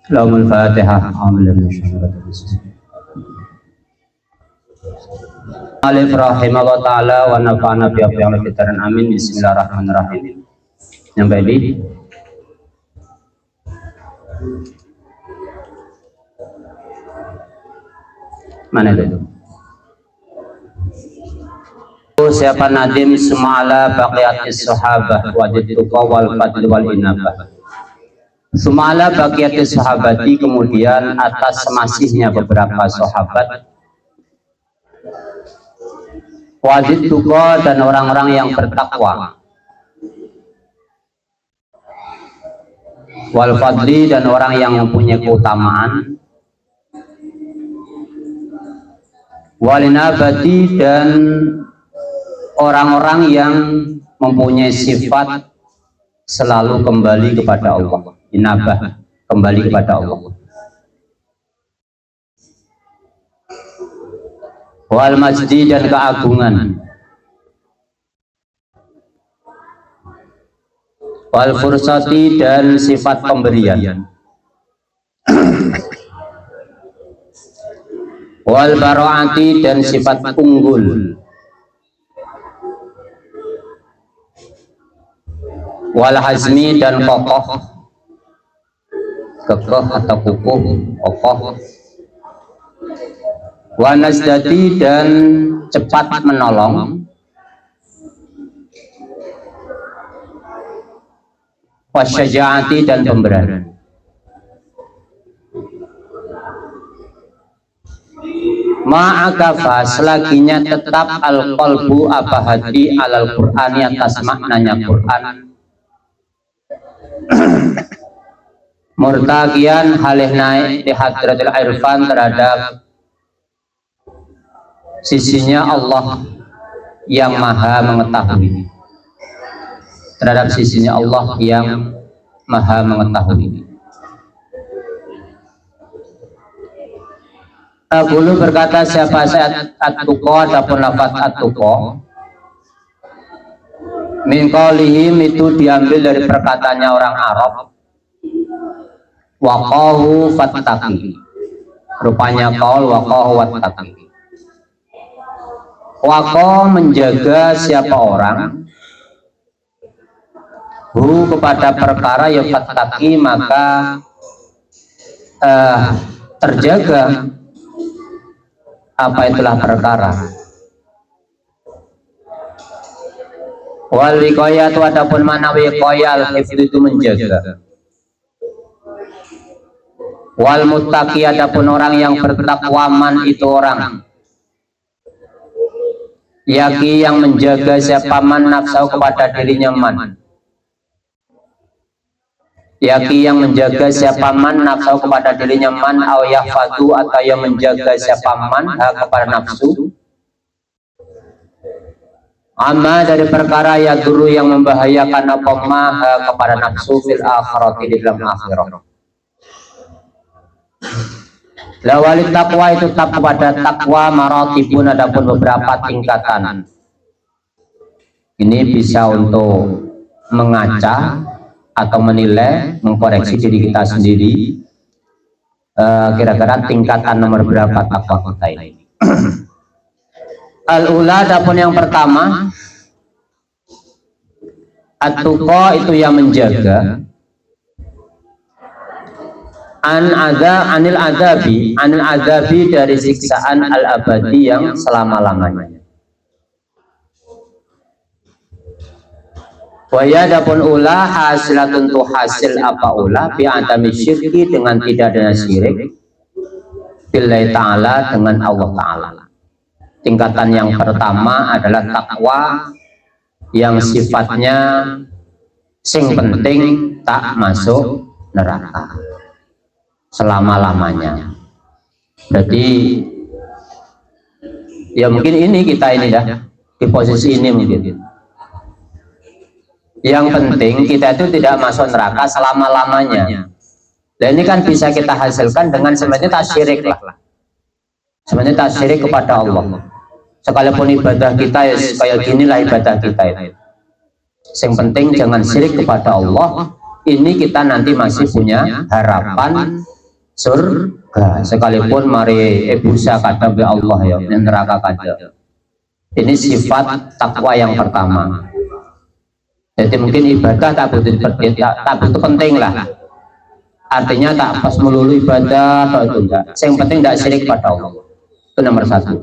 Lahumul Fatihah. Alif rahimahullah ta'ala wa nafa'ana bi aqyamil fitaran amin. Bismillahirrahmanirrahim. Sampai di mana itu? Siapa nadim sumala baqiyatis sahabah wajidtu wal fadl wal inabah. Sumala baqiyatis sahabati, kemudian atas masihnya beberapa sahabat, wajidtu dan orang-orang yang bertakwa, wal fadli dan orang yang mempunyai keutamaan, wal inabati dan orang-orang yang mempunyai sifat selalu kembali kepada Allah. Inabah, kembali kepada Allah. Wal majdi dan keagungan, wal fursati dan sifat pemberian, wal baro'ati dan sifat unggul, wal hazmi dan kokoh, kekeh atau kukuh, kokoh, wa nazdati dan cepat menolong, wa syaja'ati dan pemberani. Ma'akafa selaginya tetap al-qalbu apa hati alal Qur'ani atas maknanya Qur'an, murtaqiyan halih naik di hadratul irfan terhadap sisinya Allah yang maha mengetahui, terhadap sisinya Allah yang maha mengetahui. Dulu berkata siapa saya at-tuqa, adapun lafaz at-tuqa min qaulihim itu diambil dari perkataannya orang Arab, waqahu fattaqi, rupanya qaul waqahu wattaqi. Waqah menjaga siapa orang, hu kepada perkara ya fattaqi maka terjaga apa itulah perkara. Wal wiqayatu adapun mana wiqayal itu menjaga. Wal muttaqi adapun orang yang bertakwaman itu orang yaki yang menjaga siapa man nafsu kepada dirinya man, yaki yang menjaga siapa man nafsu kepada dirinya man, au yahfadu atau yang menjaga siapa man kepada nafsu, amma dari perkara ya guru yang membahayakan apa maha kepada nafsu fil akhirati di dalam akhirat. Lawali takwa itu tak kepada takwa maratibun adapun beberapa tingkatan. Ini bisa untuk mengaca atau menilai, mengkoreksi diri kita sendiri. Kira-kira tingkatan nomor berapa takwa kita ini? Al-ula adapun yang pertama, at-tuqa itu yang menjaga, anil adabi dari siksaan al-abadi yang selama-lamanya. Waya adapun ula hasilatun tu hasil apa ula bi adami syirki dengan tidak ada syirik billahi ta'ala dengan Allah ta'ala. Tingkatan yang pertama adalah takwa yang sifatnya sing penting tak masuk neraka selama-lamanya. Jadi ya mungkin ini kita ini dah di posisi ini mungkin. Yang penting kita itu tidak masuk neraka selama-lamanya. Dan ini kan bisa kita hasilkan dengan sebenarnya tak syirik lah. Sebenarnya tak syirik kepada Allah. Sekalipun ibadah kita ya kayak ginilah ibadah kita itu. Yang penting jangan syirik kepada Allah. Ini kita nanti masih punya harapan surga sekalipun mari busa kata be Allah ya neraka kada. Ini sifat takwa yang pertama. Jadi mungkin ibadah tak butuh penting lah. Artinya tak pas melulu ibadah atau itu enggak. Yang penting tidak syirik pada Allah. Itu nomor satu.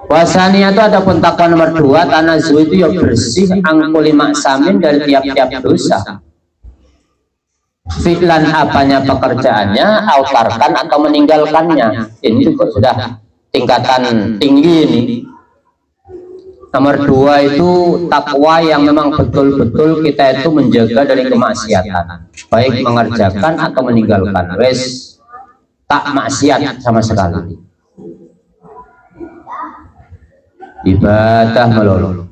Wasania itu ada pun takwa nomor dua. Tanazu itu ya bersih angkuli maksamin dari tiap-tiap dosa. Fi'lan apanya pekerjaannya, autarkan atau meninggalkannya. Ini juga sudah tingkatan tinggi ini. Nomor dua itu takwa yang memang betul-betul kita itu menjaga dari kemaksiatan, baik mengerjakan atau meninggalkan. Wes tak maksiat sama sekali. Ibadah melulu.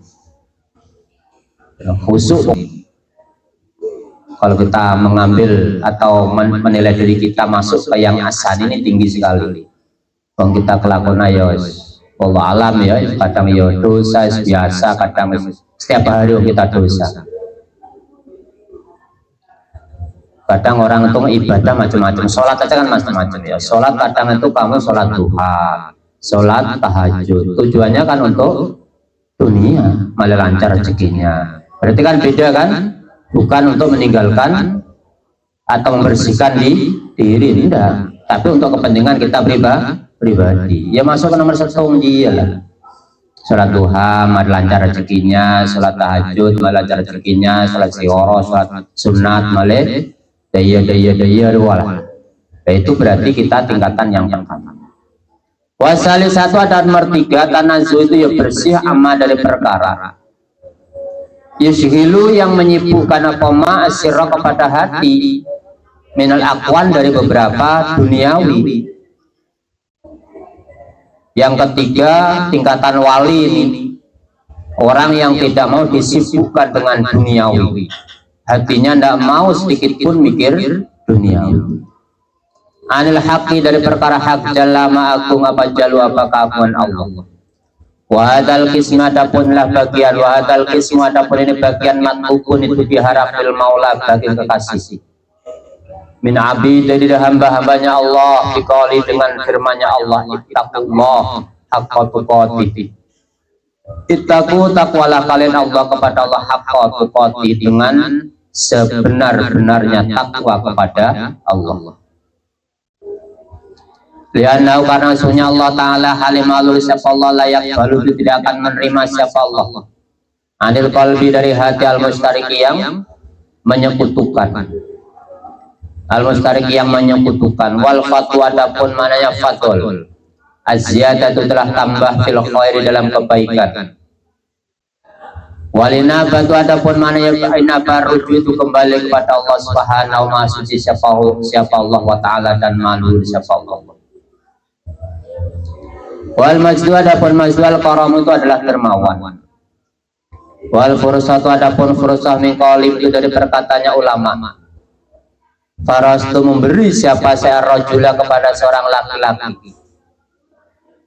Khusyuk. Kalau kita mengambil atau menilai diri kita masuk ke yang asan ini tinggi sekali. Kalau kita kelakuan ayos. Allah alam ya, kadang ya dosa biasa, kadang setiap hari kita dosa. Kadang orang itu ibadah macam-macam, sholat aja kan macam-macam ya. Sholat kadang itu kamu sholat duha, sholat tahajud. Tujuannya kan untuk dunia, malah lancar rezekinya. Berarti kan beda kan? Bukan untuk meninggalkan atau membersihkan diri, tidak. Tapi untuk kepentingan kita pribadi. Ya masuk ke nomor satu dia lah. Sholat duha, malah lancar rezekinya. Sholat tahajud, malah lancar rezekinya. Sholat sihoro, sholat sunat, malah daya wala. Itu berarti kita tingkatan yang pertama. Wasali satu ada nomor tiga. Tanazu itu ya bersih amma dari perkara. Yushilu yang menyibukkan akoma asyirah kepada hati. Minal akwan dari beberapa duniawi. Yang ketiga tingkatan wali ini orang yang tidak mau disibukkan dengan duniawi, hatinya tidak mau sedikit pun mikir duniawi. Anil haqi dari perkara hak jalla ma'akum apa jalu apa keagungan Allah. Wahadal kismu adapun lah bagian wahadal kismu adapun ini bagian matubun itu diharapil maula bagi kekasih. Min abid dari hamba-hambanya Allah dikali dengan firman-Nya Allah ittaqullah haqqa tuqatih. Ittaqu takwalah kalian Allah kepada Allah haqqa tuqatih dengan sebenar-benarnya takwa kepada Allah. Lianau karena sunnah Allah Ta'ala halimalul siapa Allah layak balu tidak akan menerima siapa Allah. Anil qalbi dari hati al-mustariki yang menyekutukan. Al-mustariki yang menyekutukan. Wal fatwa adapun mananya fatul. Az-ziyadah itu telah tambah fil khairi dalam kebaikan. Walinabah itu adapun mananya inabah rujuk itu kembali kepada Allah Subhanahu wa ta'ala siapa Allah wa ta'ala dan malu siapa Allah. Wal majdu adapun majdu al-karam itu adalah dermawan. Wal fursah itu adapun fursah min qalim itu dari perkataannya ulama. Farastu memberi siapa saya rajula kepada seorang laki-laki.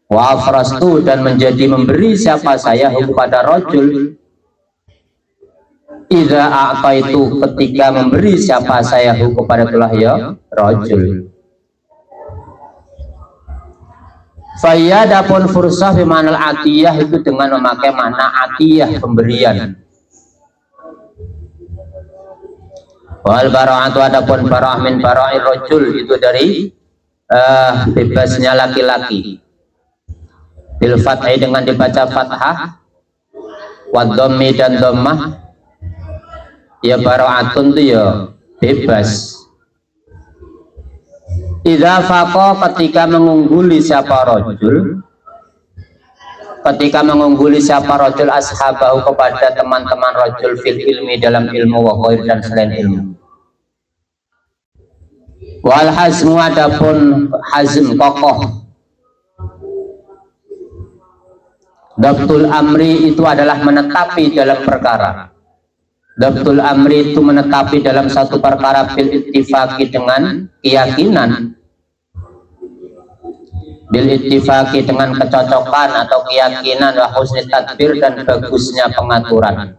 Wa farastu dan menjadi memberi siapa saya kepada rajul. Idza a'taitu ketika memberi siapa saya kepada telah ya rajul. Fayyadapun fursah bimanal atiyah itu dengan memakai makna atiyah pemberian. Wal bara'atu adapun bara'ah min bara'ir rajul itu dari bebasnya laki-laki. Bil fathai dengan dibaca fathah wa dhammi dan dhammah. Ya bara'atun itu ya bebas. Idza faqa ketika mengungguli siapa rajul, ketika mengungguli siapa rajul ashabahu kepada teman-teman rajul fil ilmi dalam ilmu wa ghair dan selain ilmu. Wal hazmu adapun hazm kokoh. Dabtul amri itu adalah menetapi dalam perkara. Dabtul amri itu menetapi dalam satu perkara bil ittifaqi dengan keyakinan. Bil ittifaqi dengan kecocokan atau keyakinan wa husni tadbir dan bagusnya pengaturan.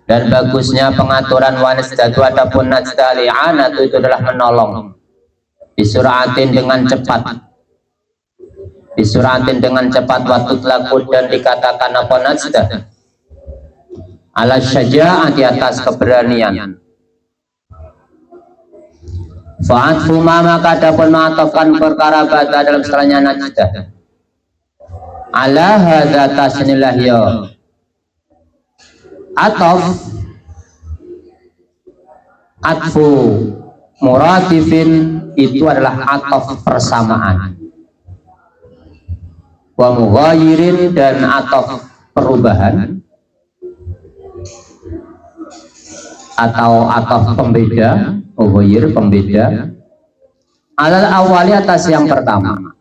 Dan bagusnya pengaturan wanasdatu adapun najda li'anatu itu adalah menolong disuratin dengan cepat, disuratin dengan cepat waktu laku dan dikatakan apa najda ala syaja'ah di atas keberanian. Fa'atfu ma maka adapun mengatakan perkara bata dalam setelahnya najda ala hadza tasnilah ya atfu muratifin itu adalah atof persamaan, wa mughayirin dan atof perubahan atau atof pembeda, mughayir pembeda alal awali atas yang pertama.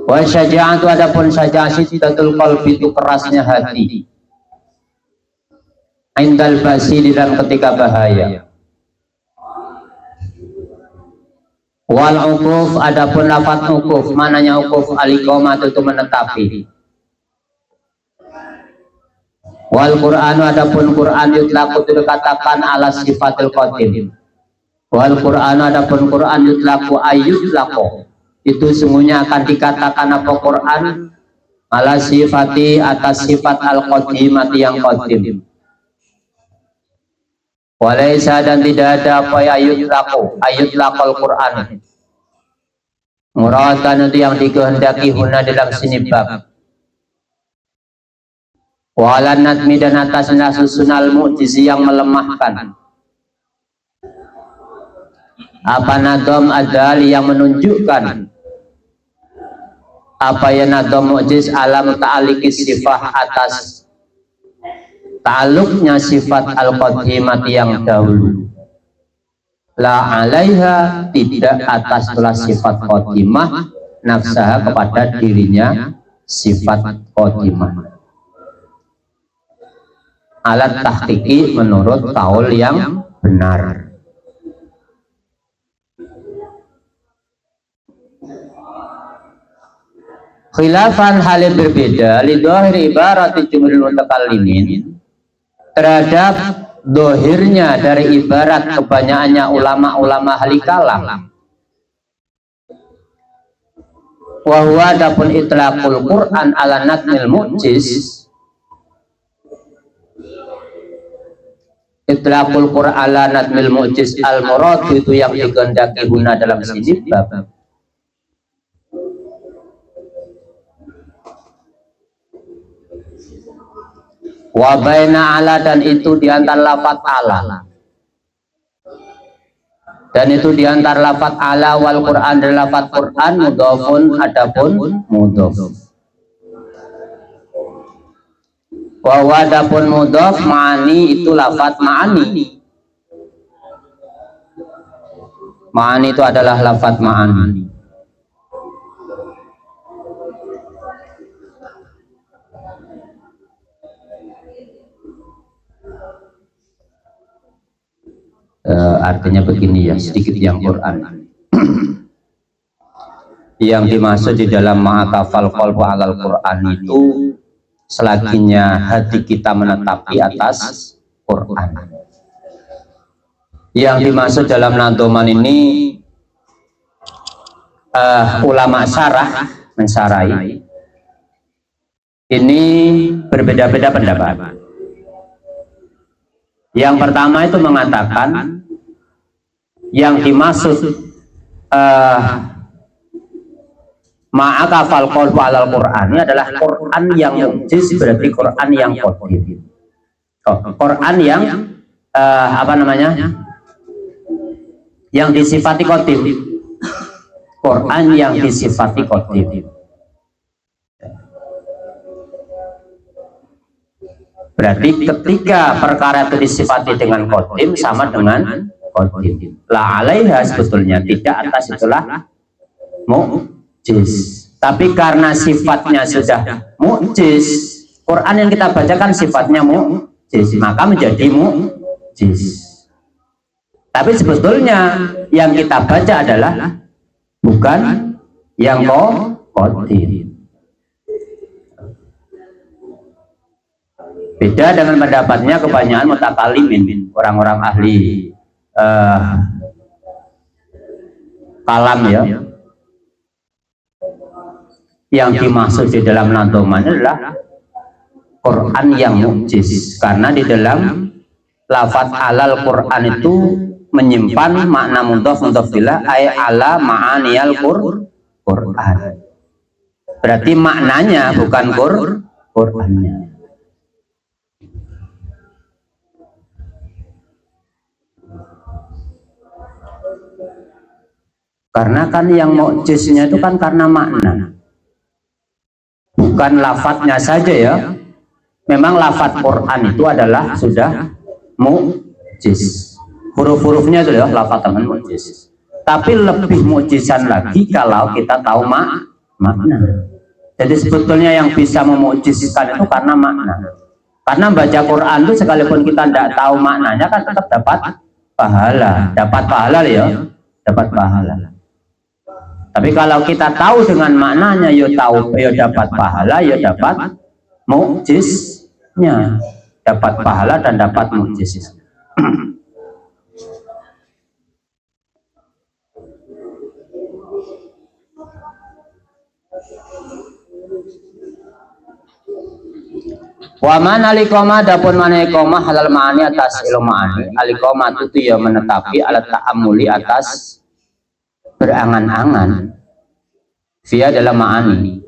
Wa syaja'atu adapun syaja'ah syiddatul qalbi itu kerasnya hati indal basi di dalam ketika bahaya. Wal uquf adapun lafaz uquf mananya uquf al-iqamah itu menetapi. Wal Qur'anu adapun Qur'an yutlaqu itu dikatakan ala sifatil qadim. Wal Qur'anu adapun Qur'an yutlaqu ayyutlaqu itu sungguhnya akan dikatakan apa Quran ala sifati atas sifat al-qadimati yang qadim. Walaysa dan tidak ada apa ayutlaqul Quran muradan itu yang dikehendaki huna dalam sini bab. Walan nadmi dan atas nasusunal mu'jizi yang melemahkan. Apa nadom adali yang menunjukkan apa ya nadom mu'jiz alam ta'aliki sifat atas ta'aluknya sifat al-qadimati yang dahulu la alaiha tidak atas telah sifat qadimah nafsaha kepada dirinya sifat qadimah alat tahqiqi menurut kaul yang benar. Khilafan halil berbeda li dohir ibarat jumhurul mutakallimin terhadap dohirnya dari ibarat kebanyakannya ulama-ulama ahli kalam. Wa huwa adapun itlaqul Qur'an ala nadmil mu'jiz, itlaqul Qur'an ala nadmil mu'jiz al murad itu yang dikehendaki guna dalam sini bab. Wa baina ala dan itu diantar lafat ala dan itu diantar lafat ala wal Quran dan lafat Quran mudhafun adapun mudhaf wa adapun mudhaf ma'ani itu lafat ma'ani itu adalah lafat ma'ani. Artinya begini ya, sedikit yang Quran yang dimaksud di dalam ma'akafal qalbu alal Quran itu selakinya hati kita menetapi atas Quran. Yang dimaksud dalam nadoman ini ulama syarah mensarai ini berbeda-beda pendapat. Yang pertama itu mengatakan yang dimaksud ma'akafal qalbu alal Quran ini adalah Quran yang mu'jiz, berarti Quran yang qadim. Quran yang apa namanya? Yang disifati qadim. Quran yang disifati qadim. Berarti ketika perkara itu disifati dengan qadim sama dengan qadim. La alaiha sebetulnya tidak atas itulah mu'jiz. Tapi karena sifatnya sudah mu'jiz, Quran yang kita bacakan sifatnya mu'jiz, maka menjadi mu'jiz. Tapi sebetulnya yang kita baca adalah bukan yang qadim. Beda dengan pendapatnya kebanyakan mutakalimin, orang-orang ahli kalam ya. Yang dimaksud di dalam nadoman adalah Quran yang mukjiz, karena di dalam lafaz alal Quran itu menyimpan makna mudhaf ilah ay ala ma'aniyal Quran. Berarti maknanya bukan Qurannya. Karena kan yang mukjiznya itu kan karena makna, bukan lafadznya saja ya. Memang lafadz Quran itu adalah sudah mukjiz, huruf-hurufnya itu ya lafadz dengan mukjiz. Tapi lebih mukjizan lagi kalau kita tahu makna. Jadi sebetulnya yang bisa memukjizkan itu karena makna. Karena baca Quran itu sekalipun kita tidak tahu maknanya kan tetap dapat pahala, ya, dapat pahala. Tapi kalau kita tahu dengan maknanya, ya tahu, ya dapat pahala, ya dapat mukjiznya, dapat pahala dan dapat mukjiz. Waman alikoma dapun mana ikoma halal ma'ani atas ilmu ma'ani. Alikoma itu ya menetapi alat ta'amuli atas berangan-angan via dalam ma'ani.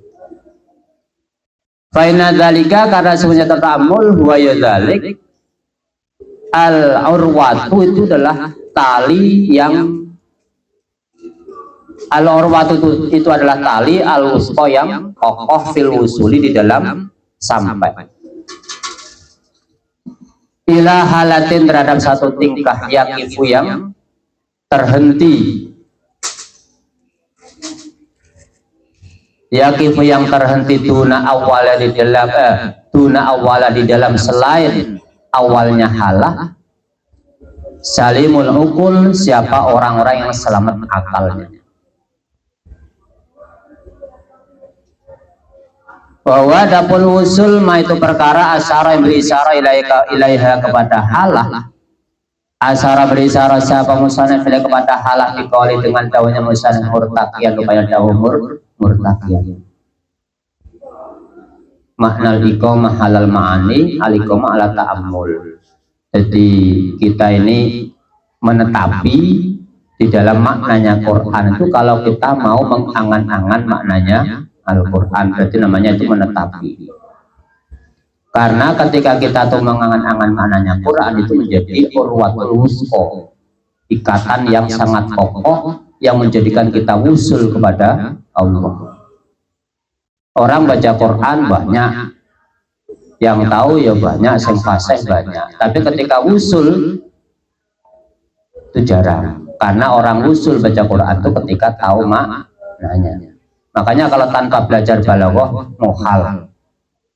Faina dalika karena sebenarnya ta'amul huwa yadzalik al-urwatu itu adalah tali yang al-urwatu itu adalah tali al-wusqa yang kokoh fil wusuli di dalam sampai ila halatin terhadap satu tingkah yakifu yang terhenti, yakifu yang terhenti tuna awala di dalam selain awalnya halah salimul ukul siapa orang-orang yang selamat akalnya. Bahwa dapun wusul ma itu perkara asyara yang berisyara ilaiha kepada halah. Asyara berisyara siapa musanif ilaiha kepada halah dikali dengan daunnya musanif murtaqiyan supaya daun murtaqiyan. Makna iqamah halal ma'ani al-iqamah ala ta'ammul. Jadi kita ini menetapi di dalam maknanya Quran itu kalau kita mau mengangan-angan maknanya Al-Quran, berarti namanya itu menetapi. Karena ketika kita tuh mengangan-angan maknanya Quran itu menjadi urwatul wusqa, ikatan yang sangat kokoh yang menjadikan kita wusul kepada Allah. Orang baca Quran banyak, yang tahu ya banyak, yang fasih banyak. Tapi ketika wusul itu jarang. Karena orang wusul baca Quran itu ketika tahu maknanya. Makanya kalau tanpa belajar balaghah muhal.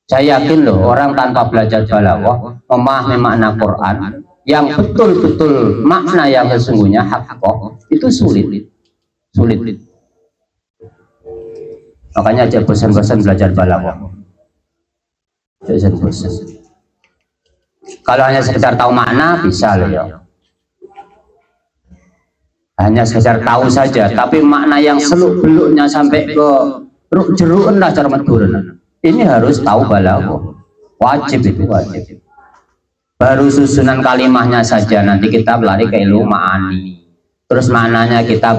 Saya yakin loh orang tanpa belajar balaghah memahami makna Quran yang betul-betul makna yang sesungguhnya haqqah itu sulit. Makanya aja bosan-bosan belajar balaghah. Bosan. Kalau hanya sekedar tahu makna bisa loh ya. Hanya sekedar tahu saja, tapi makna yang seluk-beluknya sampai ke jeruk lah cara medurun. Ini harus tahu balaghah. Wajib itu wajib. Baru susunan kalimahnya saja nanti kita lari ke ilmu ma'ani. Terus maknanya kita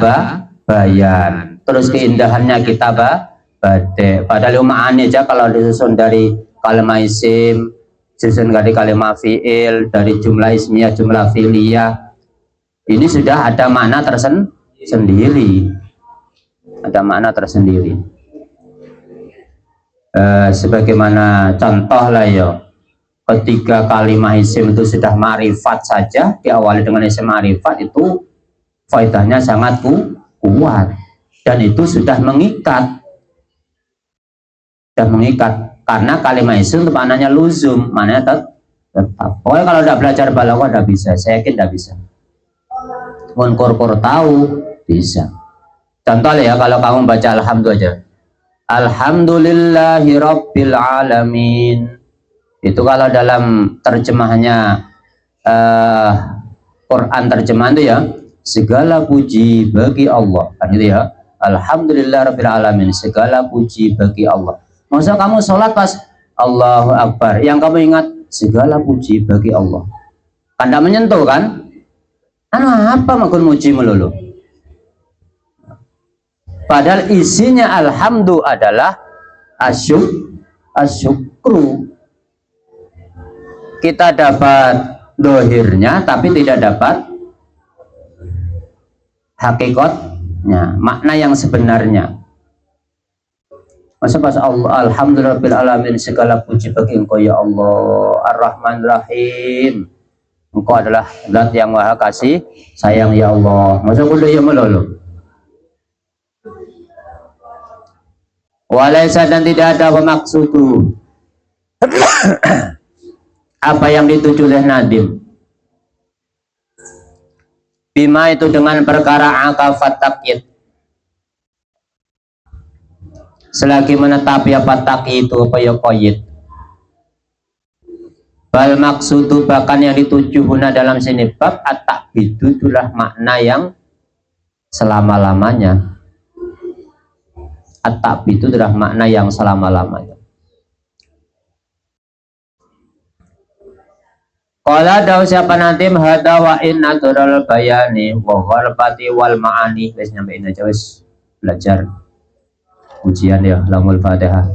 bayan. Terus keindahannya kita badai. Padahal ilmu ma'ani aja kalau disusun dari kalimat isim, disusun dari kalimat fi'il, dari jumlah ismiyah, jumlah fi'liyah. Ini sudah ada makna tersendiri, sebagaimana contoh lah ya, ketika kalimat isim itu sudah ma'rifat saja, diawali dengan isim ma'rifat itu faedahnya sangat kuat dan itu sudah mengikat, karena kalimat isim itu maknanya luzum, maknanya tetap. Pokoknya kalau tidak belajar balaghah tidak bisa, saya yakin tidak bisa. Kur tahu bisa. Contoh ya, kalau kamu baca alhamdulillah aja, alhamdulillahi rabbil alamin, Itu kalau dalam terjemahannya Quran terjemahan itu ya, segala puji bagi Allah, kan gitu ya. Alhamdulillahirabbil alamin, segala puji bagi Allah. Masa kamu sholat pas Allahu Akbar, yang kamu ingat segala puji bagi Allah, kan tidak menyentuh kan? Apa makun muji melulu? Padahal isinya alhamdu adalah asyukru. Kita dapat dohirnya tapi tidak dapat hakikatnya, makna yang sebenarnya. Masa pas Allah alhamdulillahirabbil alamin, segala puji bagi Engkau ya Allah, Ar-Rahman Rahim, Engkau adalah zat yang maha kasih sayang ya Allah. Masa kudu ya melulu. Walaysa, dan tidak ada maksud apa yang dituju oleh Nadim. Bima itu dengan perkara akafat takyid, selagi menetapi apa takyid itu apa ya qayyid. Bal maksudu, bahkan yang dituju guna dalam sini bab at-ta'bidu, itulah makna yang selama-lamanya. At-ta'bidu adalah makna yang selama-lamanya. Qala dawu siapa nanti hada wa inna tural bayani wa gharfati wal ma'ani. Wis nyampein aja, wis belajar ujian ya lamul Fatihah.